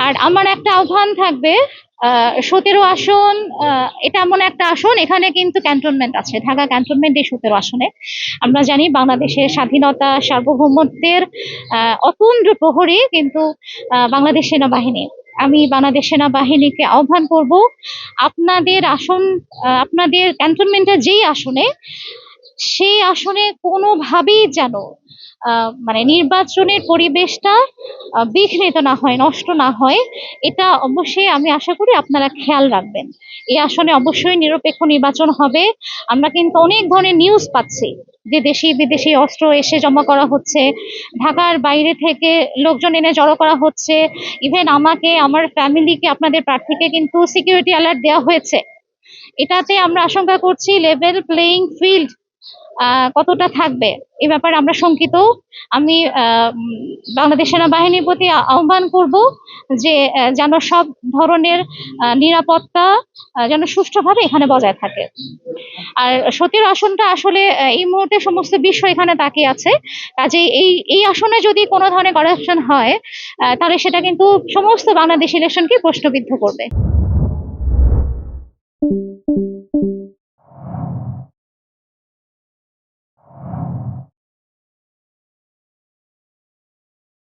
আর আমার একটা আহ্বান থাকবে, 17 আসন, এটা এমন একটা আসন, এখানে কিন্তু ক্যান্টনমেন্ট আছে, ঢাকা ক্যান্টনমেন্ট এই 17 আসনে। আমরা জানি বাংলাদেশের স্বাধীনতা সার্বভৌমত্বের অতুল্য প্রহরী কিন্তু বাংলাদেশ সেনাবাহিনী। আমি বাংলাদেশ সেনাবাহিনীকে আহ্বান করব, আপনাদের আসন, আপনাদের ক্যান্টনমেন্টের যেই আসনে, সেই আসনে কোনোভাবেই যেন মানে নির্বাচনের পরিবেশটা বিঘ্নিত না হয়, নষ্ট না হয়। এটা অবশ্যই আমি আশা করি আপনারা খেয়াল রাখবেন। এই আসনে অবশ্যই নিরপেক্ষ নির্বাচন হবে। আমরা কিন্তু অনেক ধরনের নিউজ পাচ্ছি যে দেশি বিদেশি অস্ত্র এসে জমা করা হচ্ছে, ঢাকার বাইরে থেকে লোকজন এনে জড়ো করা হচ্ছে। ইভেন আমাকে, আমার ফ্যামিলিকে, আপনাদের প্রার্থীকে কিন্তু সিকিউরিটি অ্যালার্ট দেওয়া হয়েছে। এটাতে আমরা আশঙ্কা করছি লেভেল প্লেইং ফিল্ড কতটা থাকবে এ ব্যাপারে আমরা শঙ্কিত। আমি বাংলাদেশ সেনাবাহিনীর প্রতি আহ্বান করব যে যেন সব ধরনের নিরাপত্তা যেন সুষ্ঠুভাবে এখানে বজায় থাকে। আর 17 আসনটা আসলে এই মুহূর্তে সমস্ত বিশ্ব এখানে তাকিয়ে আছে। কাজে এই আসনে যদি কোনো ধরনের করাপশন হয়, তাহলে সেটা কিন্তু সমস্ত বাংলাদেশ ইলেকশনকে প্রশ্নবিদ্ধ করবে।